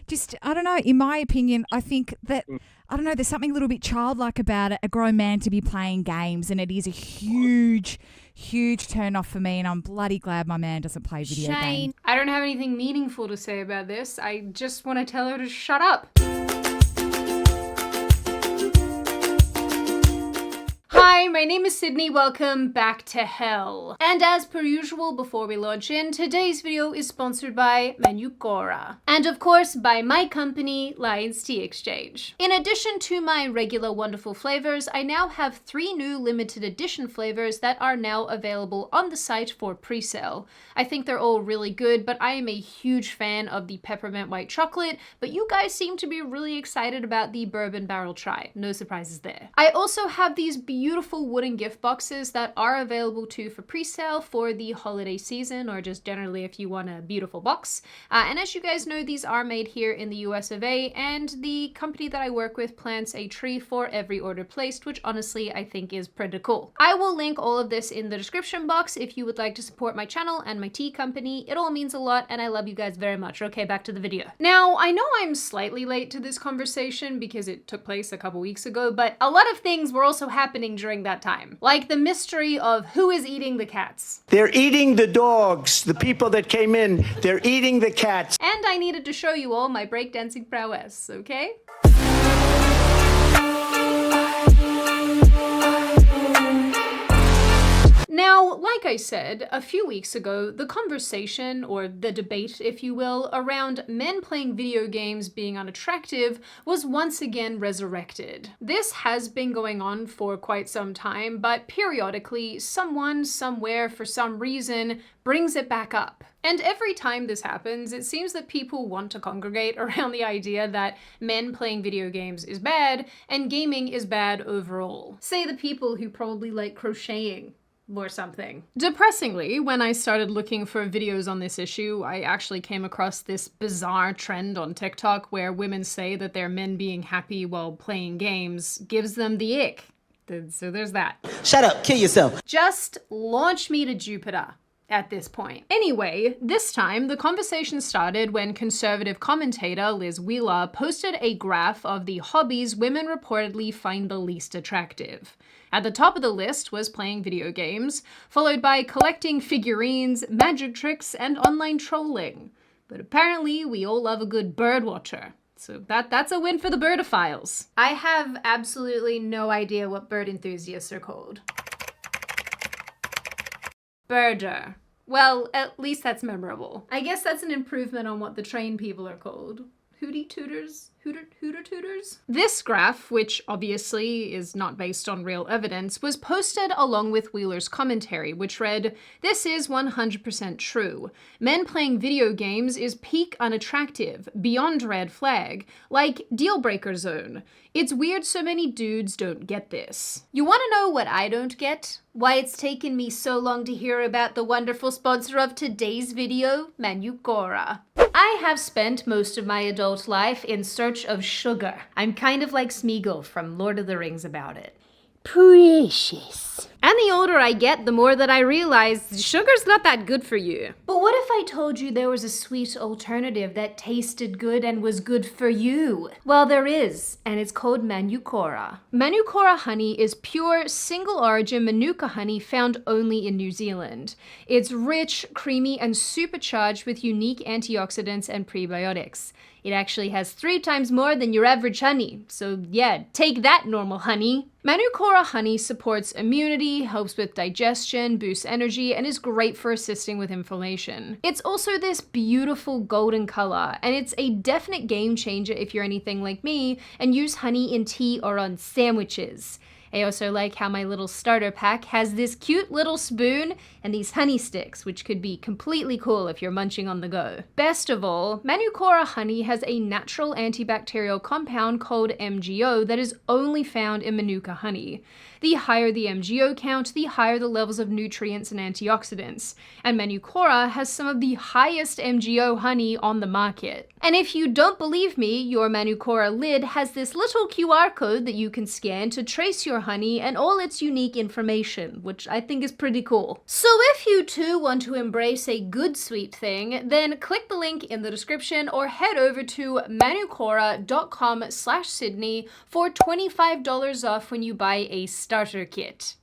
just, I don't know, in my opinion, I think that, I don't know, there's something a little bit childlike about it, a grown man to be playing games, and it is a huge turn off for me, and I'm bloody glad my man doesn't play video games. I don't have anything meaningful to say about this. I just want to tell her to shut up. Hi, my name is Sydney, welcome back to hell. And as per usual, before we launch in, today's video is sponsored by Manuka. And of course, by my company, Lions Tea Exchange. In addition to my regular wonderful flavors, I now have 3 new limited edition flavors that are now available on the site for pre-sale. I think they're all really good, but I am a huge fan of the peppermint white chocolate, but you guys seem to be really excited about the bourbon barrel chai. No surprises there. I also have these beautiful wooden gift boxes that are available too for pre-sale for the holiday season, or just generally if you want a beautiful box. And as you guys know, these are made here in the US of A, and the company that I work with plants a tree for every order placed, which honestly I think is pretty cool. I will link all of this in the description box if you would like to support my channel and my tea company. It all means a lot, and I love you guys very much. Okay, back to the video. Now, I know I'm slightly late to this conversation because it took place a couple weeks ago, but a lot of things were also happening during that time. Like the mystery of who is eating the cats. They're eating the dogs. The people that came in, they're eating the cats. And I needed to show you all my breakdancing prowess, okay? Now, like I said, a few weeks ago, the conversation, or the debate, if you will, around men playing video games being unattractive was once again resurrected. This has been going on for quite some time, but periodically, someone, somewhere, for some reason, brings it back up. And every time this happens, it seems that people want to congregate around the idea that men playing video games is bad, and gaming is bad overall. Say the people who probably like crocheting or something. Depressingly, when I started looking for videos on this issue, I actually came across this bizarre trend on TikTok where women say that their men being happy while playing games gives them the ick. So there's that. Shut up, kill yourself. Just launch me to Jupiter at this point. Anyway, this time the conversation started when conservative commentator Liz Wheeler posted a graph of the hobbies women reportedly find the least attractive. At the top of the list was playing video games, followed by collecting figurines, magic tricks, and online trolling. But apparently we all love a good birdwatcher. So that's a win for the birdophiles. I have absolutely no idea what bird enthusiasts are called. Birder. Well, at least that's memorable. I guess that's an improvement on what the trained people are called. Hootie tooters? Hooter tooters? This graph, which obviously is not based on real evidence, was posted along with Wheeler's commentary, which read, "This is 100% true. Men playing video games is peak unattractive, beyond red flag, like deal breaker zone. It's weird so many dudes don't get this." You want to know what I don't get? Why it's taken me so long to hear about the wonderful sponsor of today's video, Manuka. I have spent most of my adult life in search of sugar. I'm kind of like Smeagol from Lord of the Rings about it. Precious. And the older I get, the more that I realize sugar's not that good for you. But what if I told you there was a sweet alternative that tasted good and was good for you? Well, there is, and it's called Manuka. Manuka honey is pure, single-origin Manuka honey found only in New Zealand. It's rich, creamy, and supercharged with unique antioxidants and prebiotics. It actually has 3 times more than your average honey. So yeah, take that, normal honey. Manuka honey supports immunity, helps with digestion, boosts energy, and is great for assisting with inflammation. It's also this beautiful golden color, and it's a definite game changer if you're anything like me and use honey in tea or on sandwiches. I also like how my little starter pack has this cute little spoon and these honey sticks, which could be completely cool if you're munching on the go. Best of all, Manuka honey has a natural antibacterial compound called MGO that is only found in Manuka honey. The higher the MGO count, the higher the levels of nutrients and antioxidants. And Manuka has some of the highest MGO honey on the market. And if you don't believe me, your Manuka lid has this little QR code that you can scan to trace your honey and all its unique information, which I think is pretty cool. So if you too want to embrace a good sweet thing, then click the link in the description or head over to manukora.com/Sydney for $25 off when you buy a starter kit.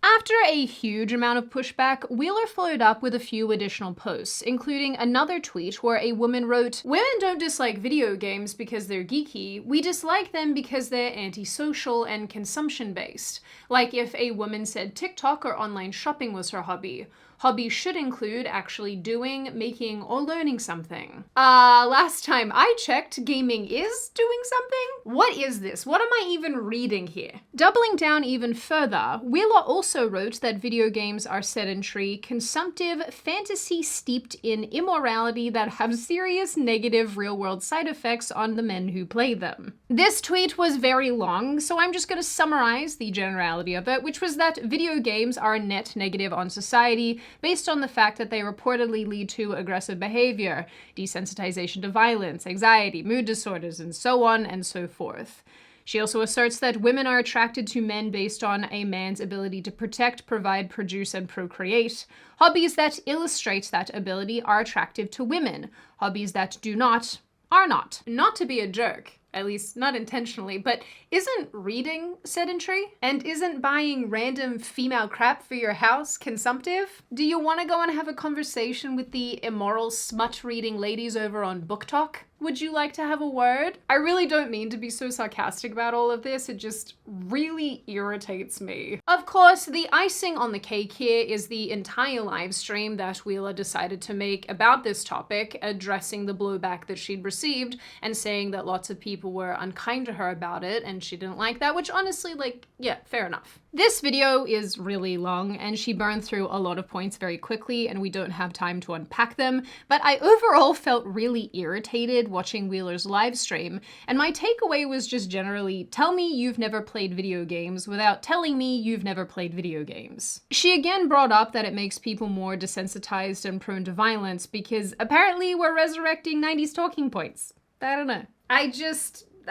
After a huge amount of pushback, Wheeler followed up with a few additional posts, including another tweet where a woman wrote, "Women don't dislike video games because they're geeky, we dislike them because they're antisocial and consumption-based. Like if a woman said TikTok or online shopping was her hobby. Hobbies should include actually doing, making, or learning something." Last time I checked, gaming is doing something? What is this? What am I even reading here? Doubling down even further, Wheeler also wrote that video games are sedentary, consumptive, fantasy steeped in immorality that have serious negative real-world side effects on the men who play them. This tweet was very long, so I'm just gonna summarize the generality of it, which was that video games are a net negative on society, based on the fact that they reportedly lead to aggressive behavior, desensitization to violence, anxiety, mood disorders, and so on and so forth. She also asserts that women are attracted to men based on a man's ability to protect, provide, produce, and procreate. Hobbies that illustrate that ability are attractive to women. Hobbies that do not are not. Not to be a jerk, at least not intentionally, but isn't reading sedentary? And isn't buying random female crap for your house consumptive? Do you want to go and have a conversation with the immoral smut-reading ladies over on Book Talk? Would you like to have a word? I really don't mean to be so sarcastic about all of this, it just really irritates me. Of course, the icing on the cake here is the entire live stream that Wheeler decided to make about this topic, addressing the blowback that she'd received and saying that lots of people were unkind to her about it and she didn't like that, which honestly, like, yeah, fair enough. This video is really long and she burned through a lot of points very quickly and we don't have time to unpack them, but I overall felt really irritated watching Wheeler's live stream, and my takeaway was just generally, tell me you've never played video games without telling me you've never played video games. She again brought up that it makes people more desensitized and prone to violence because apparently we're resurrecting 90s talking points. I don't know.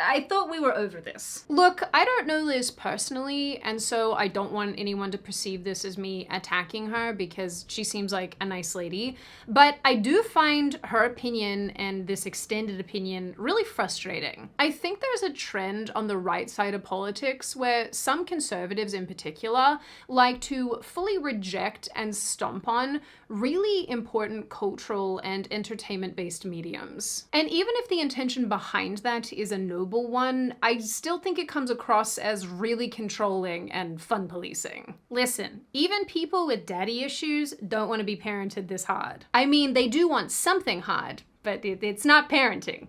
I thought we were over this. Look, I don't know Liz personally, and so I don't want anyone to perceive this as me attacking her because she seems like a nice lady, but I do find her opinion and this extended opinion really frustrating. I think there's a trend on the right side of politics where some conservatives in particular like to fully reject and stomp on really important cultural and entertainment-based mediums. And even if the intention behind that is a noble one, I still think it comes across as really controlling and fun policing. Listen, even people with daddy issues don't want to be parented this hard. I mean, they do want something hard, but it's not parenting.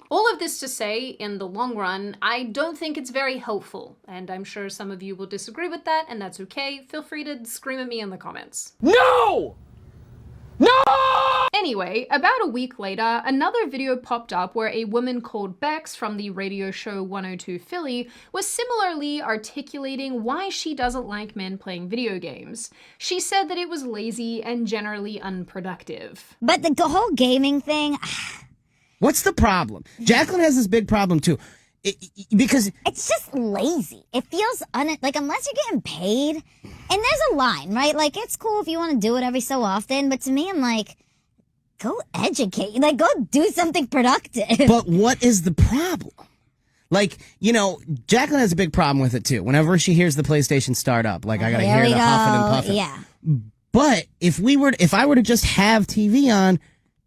All of this to say, in the long run, I don't think it's very helpful, and I'm sure some of you will disagree with that, and that's okay. Feel free to scream at me in the comments. No! No! Anyway, about a week later, another video popped up where a woman called Bex from the radio show 102 Philly was similarly articulating why she doesn't like men playing video games. She said that it was lazy and generally unproductive. But the whole gaming thing... What's the problem? Jacqueline has this big problem too. Because it's just lazy. It feels like unless you're getting paid, and there's a line, right? Like, it's cool if you want to do it every so often, but to me, I'm like, go educate. Like, go do something productive. But what is the problem? Like, you know, Jacqueline has a big problem with it too. Whenever she hears the PlayStation start up, like, I gotta hear the huffing and puffing. Yeah. But if I were to just have TV on,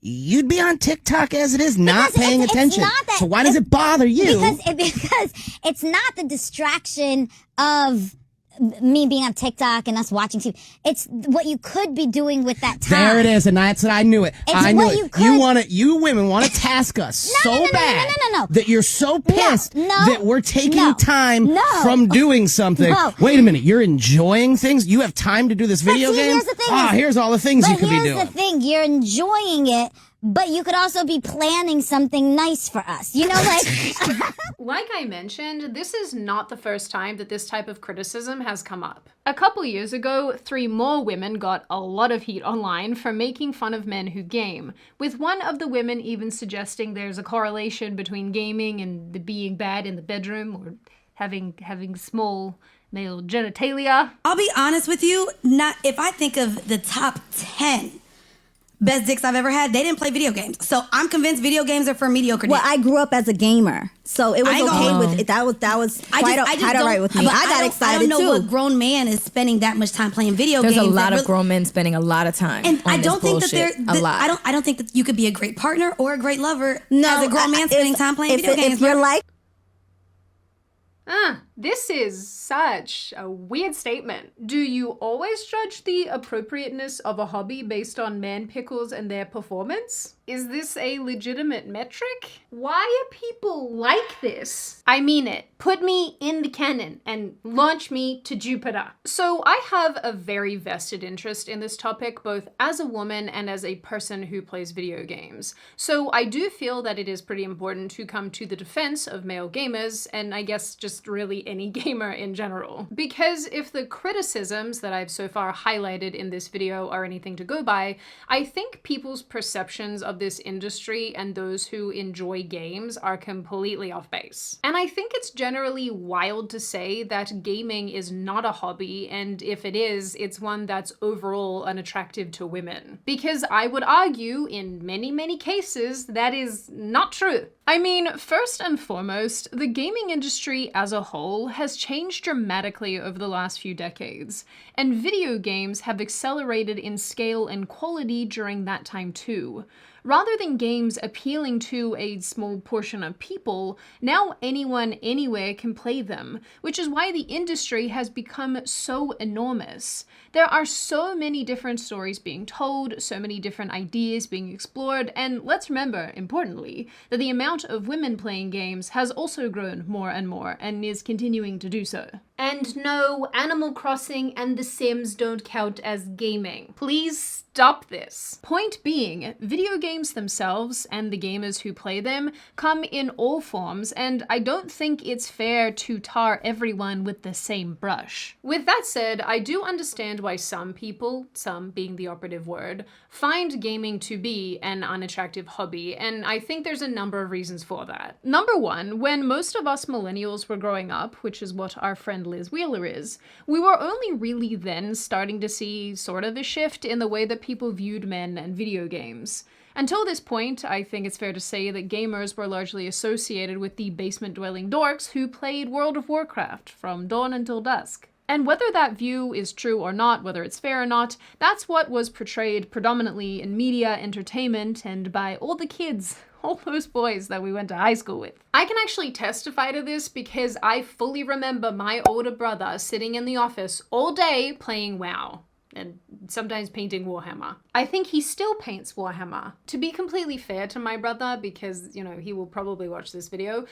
you'd be on TikTok as it is, not paying attention. So why does it bother you? Because it's not the distraction of me being on TikTok and us watching TV. It's what you could be doing with that time. There it is, and that's what I knew it. It's I knew what it. You women want to task us bad that you're so pissed that we're taking time from doing something. No. Wait a minute, you're enjoying things? You have time to do this video game? Here's the thing here's all the things you could be doing. Here's the thing, you're enjoying it, but you could also be planning something nice for us. You know, like... Like I mentioned, this is not the first time that this type of criticism has come up. A couple years ago, 3 more women got a lot of heat online for making fun of men who game, with one of the women even suggesting there's a correlation between gaming and being bad in the bedroom, or having small male genitalia. I'll be honest with you, if I think of the top 10 best dicks I've ever had, they didn't play video games. So I'm convinced video games are for mediocre Well, dicks. I grew up as a gamer, so it was okay with it. That was quite all right with me. I got excited I don't know too. what grown man is spending that much time playing video There's games. a lot of grown men spending a lot of time. And on I this don't think bullshit. that a lot. I don't think that you could be a great partner or a great lover as a grown man spending time playing video games. If you're like, This is such a weird statement. Do you always judge the appropriateness of a hobby based on man pickles and their performance? Is this a legitimate metric? Why are people like this? I mean it. Put me in the cannon and launch me to Jupiter. So I have a very vested interest in this topic, both as a woman and as a person who plays video games. So I do feel that it is pretty important to come to the defense of male gamers, and I guess just really any gamer in general. Because if the criticisms that I've so far highlighted in this video are anything to go by, I think people's perceptions of this industry and those who enjoy games are completely off base. And I think it's generally wild to say that gaming is not a hobby, and if it is, it's one that's overall unattractive to women. Because I would argue, in many, many cases, that is not true. I mean, first and foremost, the gaming industry as a whole has changed dramatically over the last few decades, and video games have accelerated in scale and quality during that time too. Rather than games appealing to a small portion of people, now anyone anywhere can play them, which is why the industry has become so enormous. There are so many different stories being told, so many different ideas being explored, and let's remember, importantly, that the amount of women playing games has also grown more and more, and is continuing to do so. And no, Animal Crossing and The Sims don't count as gaming. Please stop this. Point being, video games themselves and the gamers who play them come in all forms, and I don't think it's fair to tar everyone with the same brush. With that said, I do understand why some people, some being the operative word, find gaming to be an unattractive hobby, and I think there's a number of reasons for that. Number one, when most of us millennials were growing up, which is what our friend Liz Wheeler is, we were only really then starting to see sort of a shift in the way that people viewed men and video games. Until this point, I think it's fair to say that gamers were largely associated with the basement-dwelling dorks who played World of Warcraft from dawn until dusk. And whether that view is true or not, whether it's fair or not, that's what was portrayed predominantly in media, entertainment, and by all the kids, all those boys that we went to high school with. I can actually testify to this because I fully remember my older brother sitting in the office all day playing WoW. And sometimes painting Warhammer. I think he still paints Warhammer. To be completely fair to my brother, because, you know, he will probably watch this video,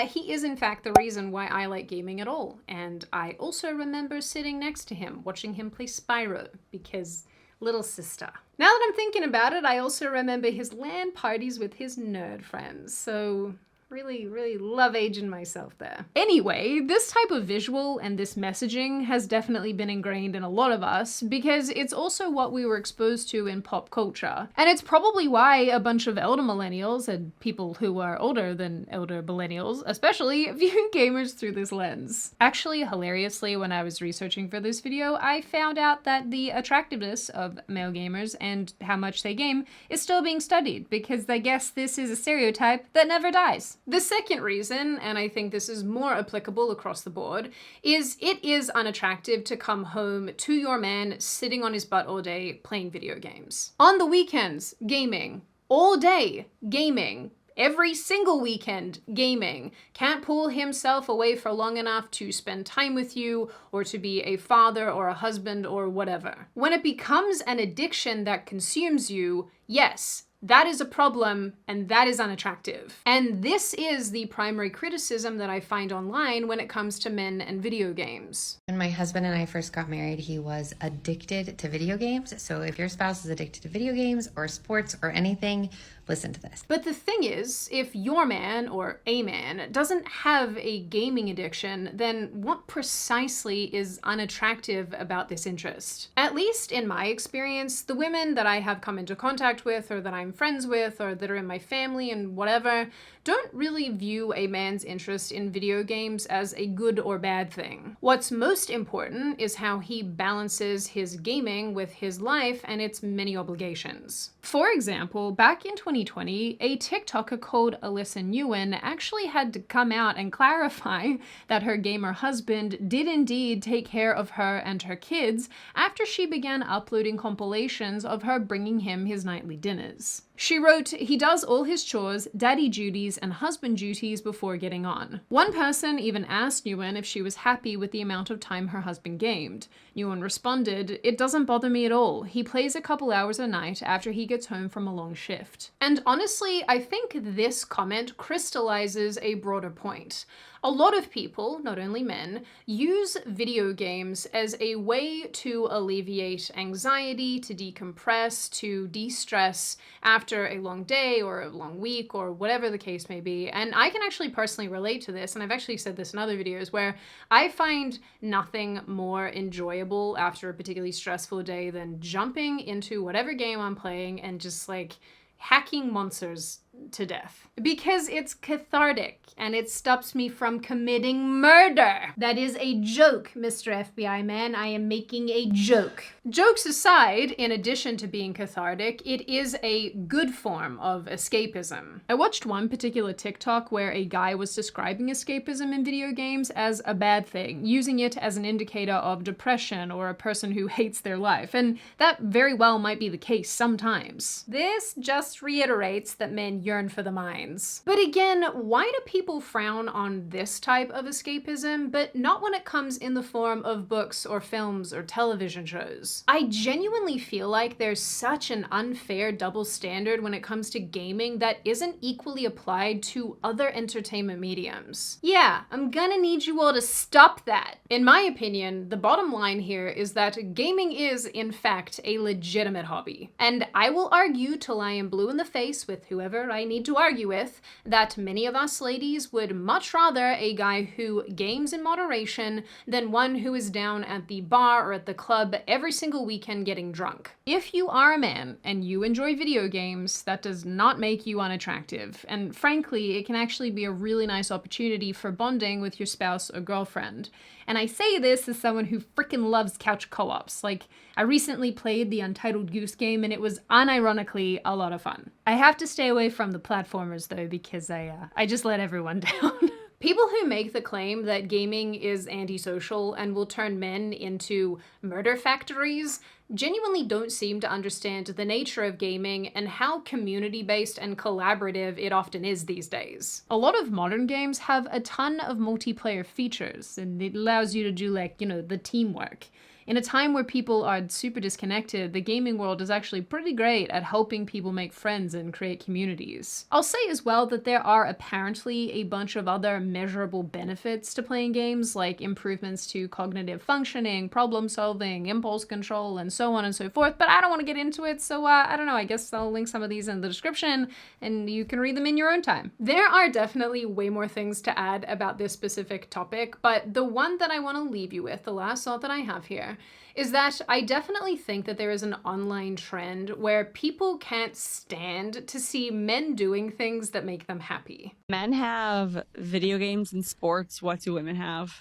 he is in fact the reason why I like gaming at all. And I also remember sitting next to him, watching him play Spyro, because little sister. Now that I'm thinking about it, I also remember his LAN parties with his nerd friends, so really love aging myself there. Anyway, this type of visual and this messaging has definitely been ingrained in a lot of us because it's also what we were exposed to in pop culture. And it's probably why a bunch of elder millennials and people who are older than elder millennials especially view gamers through this lens. Actually, hilariously, when I was researching for this video, I found out that the attractiveness of male gamers and how much they game is still being studied because I guess this is a stereotype that never dies. The second reason, and I think this is more applicable across the board, is it is unattractive to come home to your man sitting on his butt all day playing video games. On the weekends, gaming. All day, gaming. Every single weekend, gaming. Can't pull himself away for long enough to spend time with you or to be a father or a husband or whatever. When it becomes an addiction that consumes you, yes, that is a problem, and that is unattractive. And this is the primary criticism that I find online when it comes to men and video games. When my husband and I first got married, he was addicted to video games. So if your spouse is addicted to video games or sports or anything, Listen to this. But the thing is, if your man or a man doesn't have a gaming addiction, then what precisely is unattractive about this interest? At least in my experience, the women that I have come into contact with, or that I'm friends with, or that are in my family and whatever, don't really view a man's interest in video games as a good or bad thing. What's most important is how he balances his gaming with his life and its many obligations. For example, back in 2020, a TikToker called Alyssa Nguyen actually had to come out and clarify that her gamer husband did indeed take care of her and her kids after she began uploading compilations of her bringing him his nightly dinners. She wrote, "He does all his chores, daddy duties, and husband duties before getting on." One person even asked Nguyen if she was happy with the amount of time her husband gamed. Nguyen responded, "It doesn't bother me at all. He plays a couple hours a night after he gets home from a long shift." And honestly, I think this comment crystallizes a broader point. A lot of people, not only men, use video games as a way to alleviate anxiety, to decompress, to de-stress after a long day or a long week or whatever the case may be. And I can actually personally relate to this, and I've actually said this in other videos, where I find nothing more enjoyable after a particularly stressful day than jumping into whatever game I'm playing and just like hacking monsters to death. Because it's cathartic and it stops me from committing murder. That is a joke, Mr. FBI man. I am making a joke. Jokes aside, in addition to being cathartic, it is a good form of escapism. I watched one particular TikTok where a guy was describing escapism in video games as a bad thing, using it as an indicator of depression or a person who hates their life, and that very well might be the case sometimes. This just reiterates that men yearn for the mines. But again, why do people frown on this type of escapism, but not when it comes in the form of books or films or television shows? I genuinely feel like there's such an unfair double standard when it comes to gaming that isn't equally applied to other entertainment mediums. Yeah, I'm gonna need you all to stop that. In my opinion, the bottom line here is that gaming is, in fact, a legitimate hobby. And I will argue till I am blue in the face with whoever I need to argue with, that many of us ladies would much rather a guy who games in moderation than one who is down at the bar or at the club every single weekend getting drunk. If you are a man and you enjoy video games, that does not make you unattractive. And frankly, it can actually be a really nice opportunity for bonding with your spouse or girlfriend. And I say this as someone who freaking loves couch co-ops. Like, I recently played the Untitled Goose Game and it was unironically a lot of fun. I have to stay away from the platformers though, because I just let everyone down. People who make the claim that gaming is antisocial and will turn men into murder factories genuinely don't seem to understand the nature of gaming and how community-based and collaborative it often is these days. A lot of modern games have a ton of multiplayer features, and it allows you to do like, the teamwork. In a time where people are super disconnected, the gaming world is actually pretty great at helping people make friends and create communities. I'll say as well that there are apparently a bunch of other measurable benefits to playing games, like improvements to cognitive functioning, problem solving, impulse control, and so on and so forth, but I don't want to get into it, so I don't know, I guess I'll link some of these in the description and you can read them in your own time. There are definitely way more things to add about this specific topic, but the one that I want to leave you with, the last thought that I have here, is that I definitely think that there is an online trend where people can't stand to see men doing things that make them happy. Men have video games and sports. What do women have?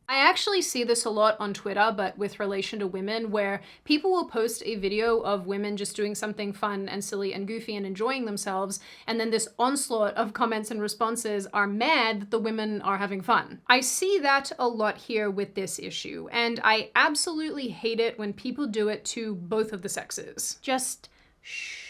I actually see this a lot on Twitter, but with relation to women, where people will post a video of women just doing something fun and silly and goofy and enjoying themselves, and then this onslaught of comments and responses are mad that the women are having fun. I see that a lot here with this issue, and I absolutely hate it when people do it to both of the sexes. Just shh.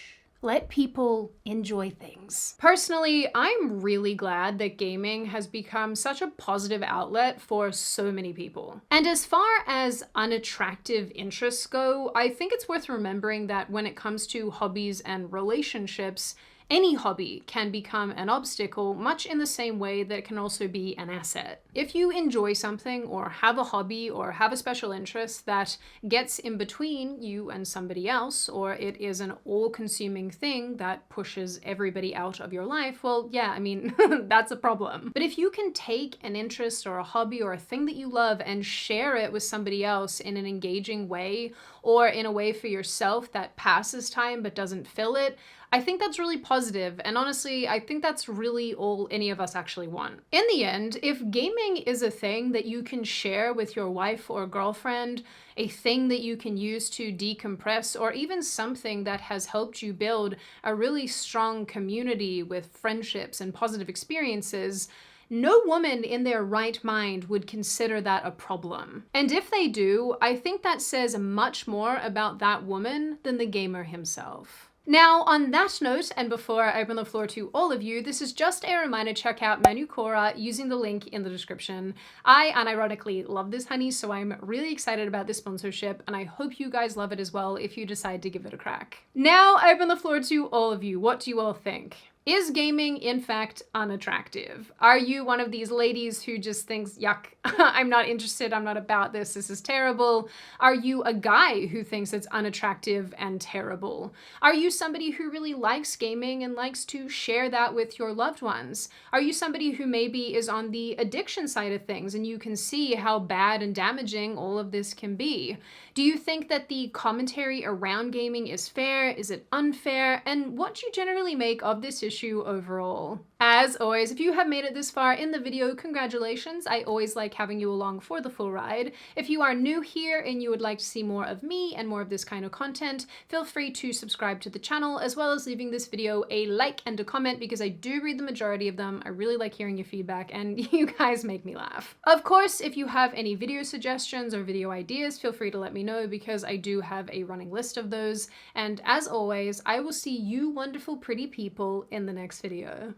Let people enjoy things. Personally, I'm really glad that gaming has become such a positive outlet for so many people. And as far as unattractive interests go, I think it's worth remembering that when it comes to hobbies and relationships, Any hobby can become an obstacle, much in the same way that it can also be an asset. If you enjoy something or have a hobby or have a special interest that gets in between you and somebody else, or it is an all-consuming thing that pushes everybody out of your life, well, yeah, I mean, that's a problem. But if you can take an interest or a hobby or a thing that you love and share it with somebody else in an engaging way, or in a way for yourself that passes time but doesn't fill it, I think that's really positive, and honestly, I think that's really all any of us actually want. In the end, if gaming is a thing that you can share with your wife or girlfriend, a thing that you can use to decompress, or even something that has helped you build a really strong community with friendships and positive experiences, no woman in their right mind would consider that a problem. And if they do, I think that says much more about that woman than the gamer himself. Now, on that note, and before I open the floor to all of you, this is just a reminder to check out Manuka using the link in the description. I unironically love this honey, so I'm really excited about this sponsorship, and I hope you guys love it as well if you decide to give it a crack. Now, I open the floor to all of you. What do you all think? Is gaming, in fact, unattractive? Are you one of these ladies who just thinks, yuck, I'm not interested, I'm not about this is terrible? Are you a guy who thinks it's unattractive and terrible? Are you somebody who really likes gaming and likes to share that with your loved ones? Are you somebody who maybe is on the addiction side of things and you can see how bad and damaging all of this can be? Do you think that the commentary around gaming is fair? Is it unfair? And what do you generally make of this issue overall? As always, if you have made it this far in the video, congratulations. I always like having you along for the full ride. If you are new here and you would like to see more of me and more of this kind of content, feel free to subscribe to the channel, as well as leaving this video a like and a comment, because I do read the majority of them. I really like hearing your feedback and you guys make me laugh. Of course, if you have any video suggestions or video ideas, feel free to let me know, because I do have a running list of those. And as always, I will see you wonderful pretty people in the next video.